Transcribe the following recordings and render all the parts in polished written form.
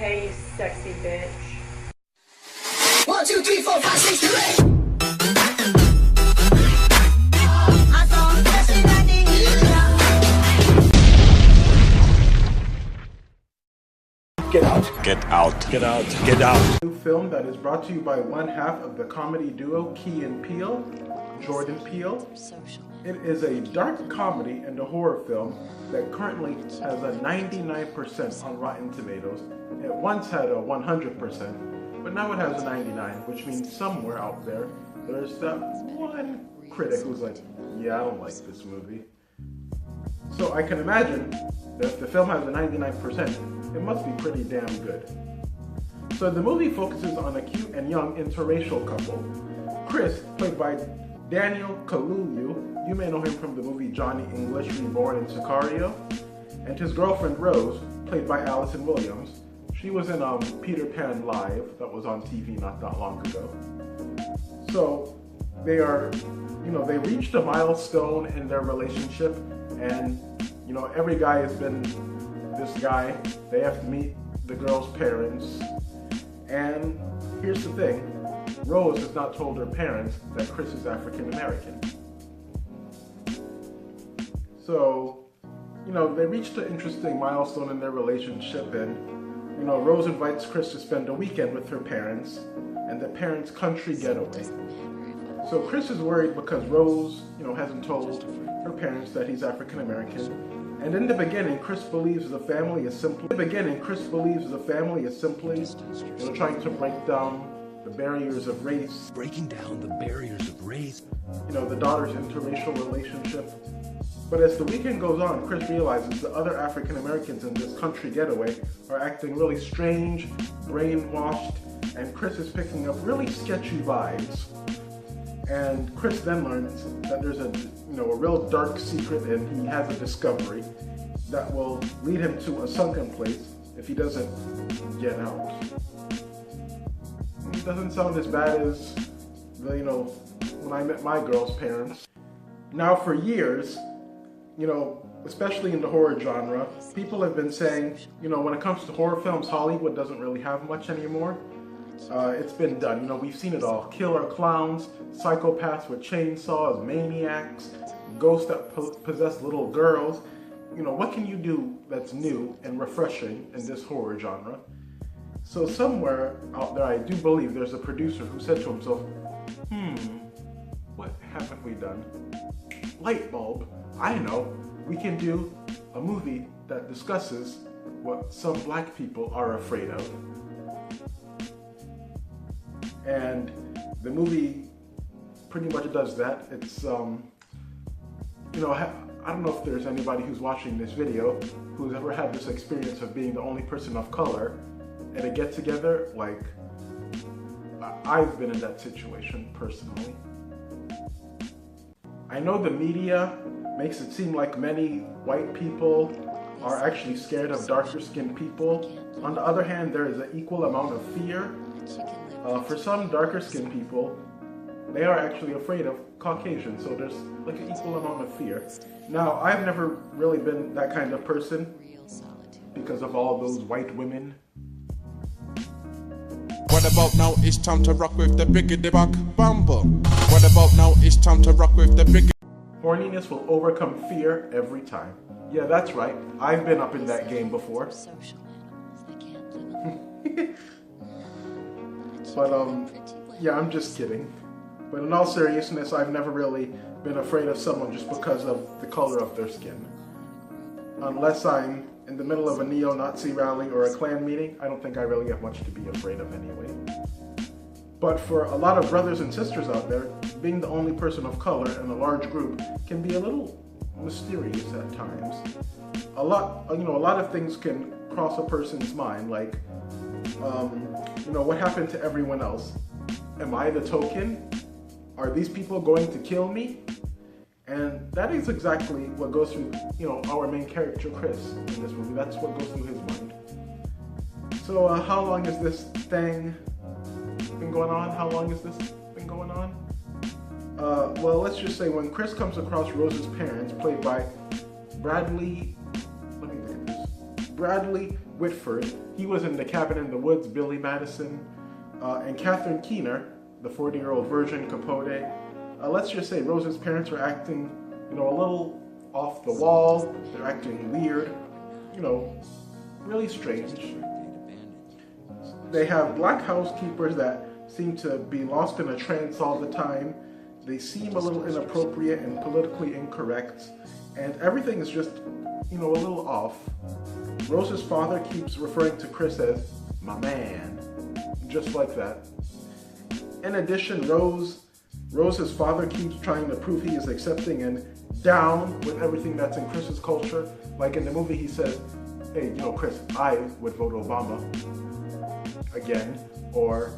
Hey, you sexy bitch. 1, 2, 3, 4, 5, 6, 7, 8. Get out. Get out. Get out. Get out. New film that is brought to you by one half of the comedy duo Key and Peele, Jordan Peele. It is a dark comedy and a horror film that currently has a 99% on Rotten Tomatoes. It once had a 100%, but now it has a 99, which means somewhere out there, there's that one critic who's like, yeah, I don't like this movie. So I can imagine that if the film has a 99%, it must be pretty damn good. So the movie focuses on a cute and young interracial couple. Chris, played by Daniel Kaluuya, you may know him from the movie Johnny English Reborn and Sicario, and his girlfriend Rose, played by Allison Williams. She was in Peter Pan Live, that was on TV not that long ago. So they are, they reached a milestone in their relationship, and every guy has been this guy. They have to meet the girl's parents, and here's the thing, Rose has not told her parents that Chris is African American. So, they reached an interesting milestone in their relationship, and Rose invites Chris to spend a weekend with her parents and the parents' country getaway. So Chris is worried because Rose, hasn't told her parents that he's African American. And in the beginning, Chris believes the family is simply trying to break down the barriers of race. Breaking down the barriers of race. The daughter's interracial relationship. But as the weekend goes on, Chris realizes the other African Americans in this country getaway are acting really strange, brainwashed, and Chris is picking up really sketchy vibes. And Chris then learns that there's a real dark secret, and he has a discovery that will lead him to a sunken place if he doesn't get out. It doesn't sound as bad as when I met my girl's parents. Now for years, especially in the horror genre, people have been saying, when it comes to horror films, Hollywood doesn't really have much anymore. It's been done. We've seen it all. Killer clowns, psychopaths with chainsaws, maniacs, ghosts that possess little girls. What can you do that's new and refreshing in this horror genre? So somewhere out there, I do believe there's a producer who said to himself, what haven't we done? Light bulb. I know. We can do a movie that discusses what some black people are afraid of. And the movie pretty much does that. It's, I don't know if there's anybody who's watching this video who's ever had this experience of being the only person of color at a get-together. Like, I've been in that situation personally. I know the media makes it seem like many white people are actually scared of darker-skinned people. On the other hand, there is an equal amount of fear. For some darker-skinned people, they are actually afraid of Caucasians, so there's like an equal amount of fear. Now, I've never really been that kind of person because of all those white women. What about now? It's time to rock with the biggity back bumble. What about now? It's time to rock with the big. Horniness will overcome fear every time. Yeah, that's right. I've been up in that game before. But yeah, I'm just kidding. But in all seriousness, I've never really been afraid of someone just because of the color of their skin. Unless I'm in the middle of a neo-Nazi rally or a Klan meeting, I don't think I really have much to be afraid of anyway. But for a lot of brothers and sisters out there, being the only person of color in a large group can be a little mysterious at times. A lot of things can cross a person's mind, like, what happened to everyone else? Am I the token? Are these people going to kill me? And that is exactly what goes through, our main character, Chris, in this movie. That's what goes through his mind. So, how long has this thing been going on? How long has this been going on? Well, let's just say when Chris comes across Rose's parents, played by Bradley Whitford, he was in The Cabin in the Woods, Billy Madison, and Catherine Keener, the 40-year-old virgin Capote. Let's just say Rose's parents were acting, a little off the wall. They're acting weird, really strange. They have black housekeepers that seem to be lost in a trance all the time. They seem a little inappropriate and politically incorrect, and everything is just, a little off. Rose's father keeps referring to Chris as my man, just like that. In addition, Rose's father keeps trying to prove he is accepting and down with everything that's in Chris's culture. Like in the movie, he says, hey, Chris, I would vote Obama again. Or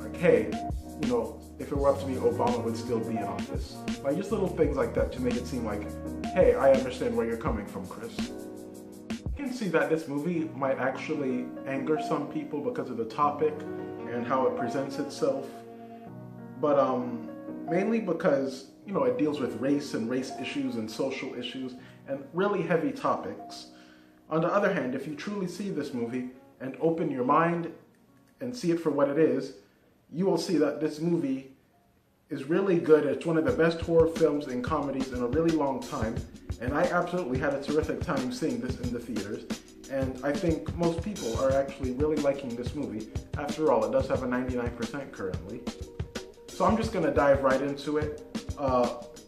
like, hey, if it were up to me, Obama would still be in office. Like just little things like that to make it seem like, hey, I understand where you're coming from, Chris. You can see that this movie might actually anger some people because of the topic and how it presents itself. But mainly because, it deals with race and race issues and social issues and really heavy topics. On the other hand, if you truly see this movie and open your mind and see it for what it is, you will see that this movie is really good. It's one of the best horror films and comedies in a really long time, and I absolutely had a terrific time seeing this in the theaters, and I think most people are actually really liking this movie. After all, it does have a 99% currently. So I'm just going to dive right into it,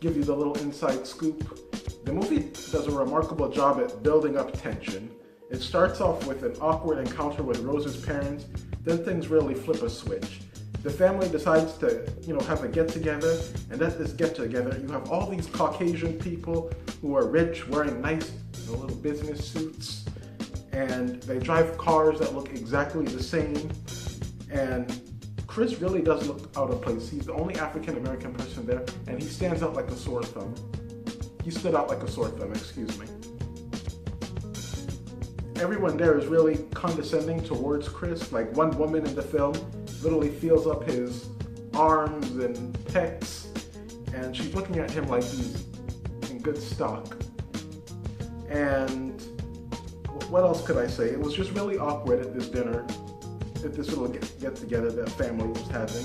give you the little inside scoop. The movie does a remarkable job at building up tension. It starts off with an awkward encounter with Rose's parents, then things really flip a switch. The family decides to, have a get-together, and at this get-together, you have all these Caucasian people who are rich, wearing nice, little business suits, and they drive cars that look exactly the same, and Chris really does look out of place. He's the only African-American person there, and he stands out like a sore thumb. He stood out like a sore thumb, excuse me. Everyone there is really condescending towards Chris. Like one woman in the film literally feels up his arms and pecs, and she's looking at him like he's in good stock. And what else could I say? It was just really awkward at this dinner, at this little get-together that family was having.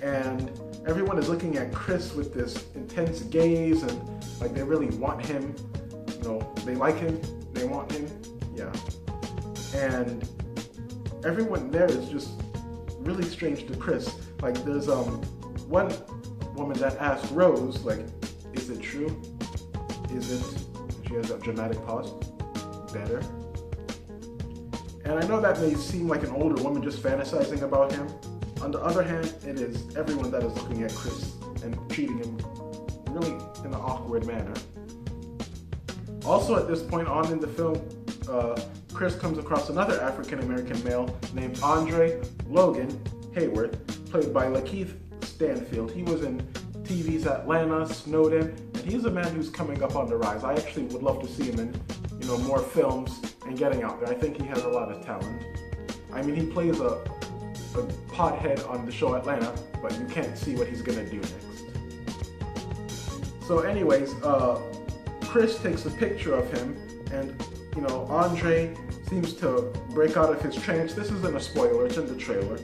And everyone is looking at Chris with this intense gaze, and like they really want him. They like him, they want him, yeah. And everyone there is just really strange to Chris. Like there's one woman that asks Rose, like, is it true? Is it? She has that dramatic pause. Better. And I know that may seem like an older woman just fantasizing about him. On the other hand, it is everyone that is looking at Chris and treating him really in an awkward manner. Also at this point on in the film, Chris comes across another African-American male named Andre Logan Hayworth, played by LaKeith Stanfield. He was in TV's Atlanta, Snowden, and he's a man who's coming up on the rise. I actually would love to see him in, more films and getting out there. I think he has a lot of talent. I mean, he plays a pothead on the show Atlanta, but you can't see what he's gonna do next. So anyways, Chris takes a picture of him, and Andre seems to break out of his trance. This isn't a spoiler, it's in the trailer.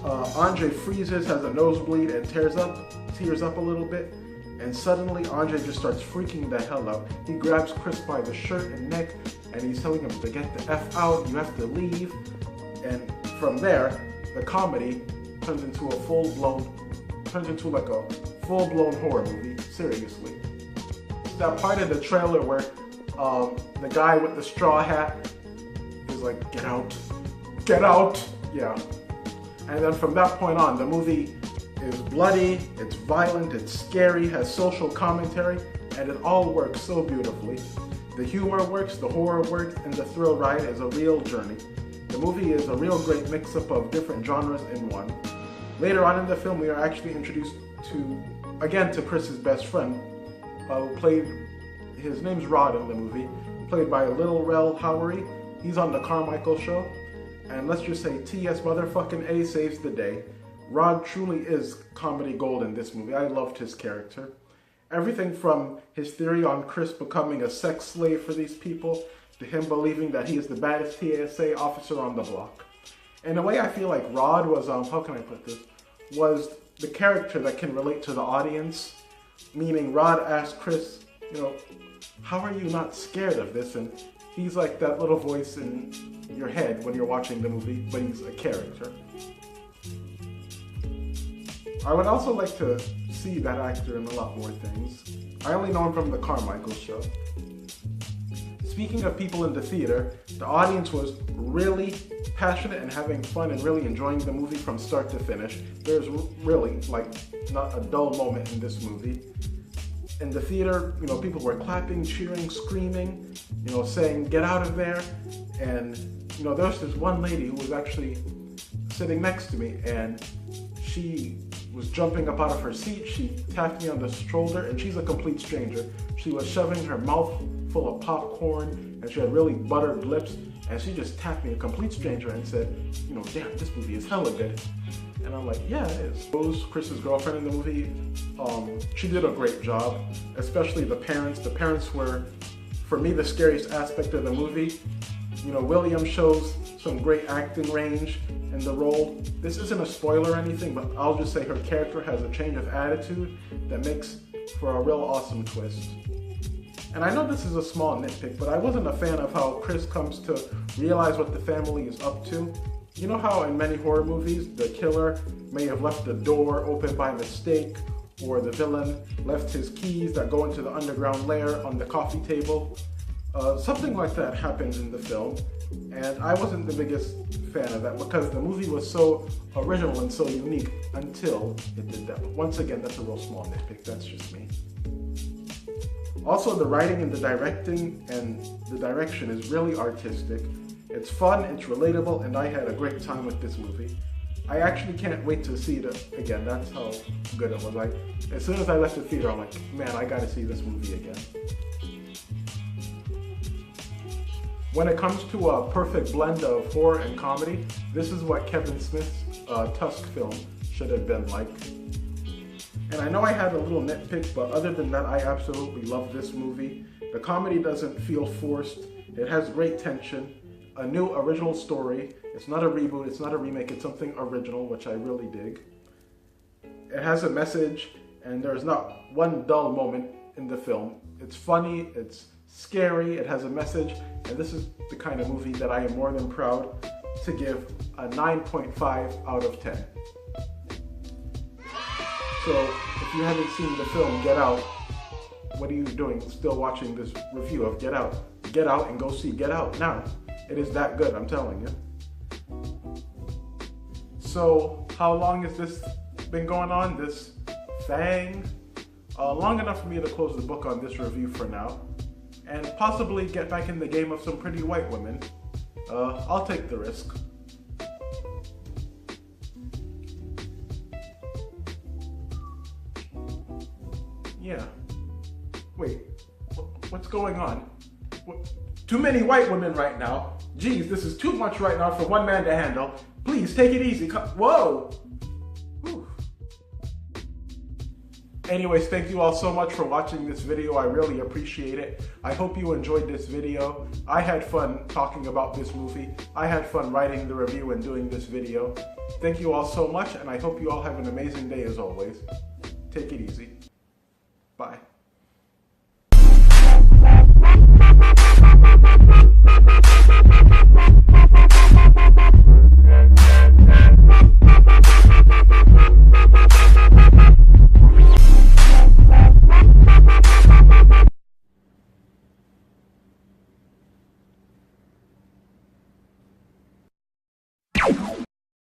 Andre freezes, has a nosebleed, and tears up a little bit, and suddenly Andre just starts freaking the hell out. He grabs Chris by the shirt and neck, and he's telling him to get the F out, you have to leave. And from there, the comedy turns into like a full-blown horror movie, seriously. It's that part of the trailer where the guy with the straw hat is like, get out, yeah. And then from that point on, the movie is bloody, it's violent, it's scary, has social commentary, and it all works so beautifully. The humor works, the horror works, and the thrill ride is a real journey. The movie is a real great mix-up of different genres in one. Later on in the film, we are actually introduced to Chris's best friend, who played, his name's Rod in the movie, played by Little Rel Howery. He's on the Carmichael Show, and let's just say T.S. motherfucking A saves the day. Rod truly is comedy gold in this movie. I loved his character. Everything from his theory on Chris becoming a sex slave for these people, to him believing that he is the baddest TSA officer on the block. In a way, I feel like Rod was, how can I put this, was the character that can relate to the audience, meaning Rod asked Chris, you know, how are you not scared of this? And he's like that little voice in your head when you're watching the movie, but he's a character. I would also like to see that actor in a lot more things. I only know him from the Carmichael Show. Speaking of people in the theater, the audience was really passionate and having fun and really enjoying the movie from start to finish. There's really, like, not a dull moment in this movie. In the theater, you know, people were clapping, cheering, screaming, you know, saying, "Get out of there." And, you know, there was this one lady who was actually sitting next to me, and she was jumping up out of her seat. She tapped me on the shoulder, and she's a complete stranger. She was shoving her mouth full of popcorn, and she had really buttered lips, and she just tapped me, a complete stranger, and said, you know, "Damn, this movie is hella good." And I'm like, yeah, it is. Rose, Chris's girlfriend in the movie, she did a great job, especially the parents. The parents were, for me, the scariest aspect of the movie. You know, Williams shows some great acting range in the role. This isn't a spoiler or anything, but I'll just say her character has a change of attitude that makes for a real awesome twist. And I know this is a small nitpick, but I wasn't a fan of how Chris comes to realize what the family is up to. You know how in many horror movies, the killer may have left the door open by mistake, or the villain left his keys that go into the underground lair on the coffee table? Something like that happens in the film, and I wasn't the biggest fan of that because the movie was so original and so unique until it did that. But once again, that's a real small nitpick, that's just me. Also, the writing and the directing and the direction is really artistic. It's fun, it's relatable, and I had a great time with this movie. I actually can't wait to see it again. That's how good it was. As soon as I left the theater, I'm like, man, I gotta see this movie again. When it comes to a perfect blend of horror and comedy, this is what Kevin Smith's Tusk film should have been like. And I know I had a little nitpick, but other than that, I absolutely love this movie. The comedy doesn't feel forced. It has great tension, a new original story. It's not a reboot, it's not a remake, it's something original, which I really dig. It has a message, and there's not one dull moment in the film. It's funny, it's scary, it has a message, and this is the kind of movie that I am more than proud to give a 9.5 out of 10. So, if you haven't seen the film Get Out, what are you doing still watching this review of Get Out? Get out and go see Get Out now. It is that good, I'm telling you. So, how long has this been going on, this thing? Long enough for me to close the book on this review for now, and possibly get back in the game of some pretty white women. I'll take the risk. Yeah. Wait, what's going on? Too many white women right now. Geez, this is too much right now for one man to handle. Please, take it easy. Whoa! Whew. Anyways, thank you all so much for watching this video. I really appreciate it. I hope you enjoyed this video. I had fun talking about this movie. I had fun writing the review and doing this video. Thank you all so much, and I hope you all have an amazing day as always. Take it easy.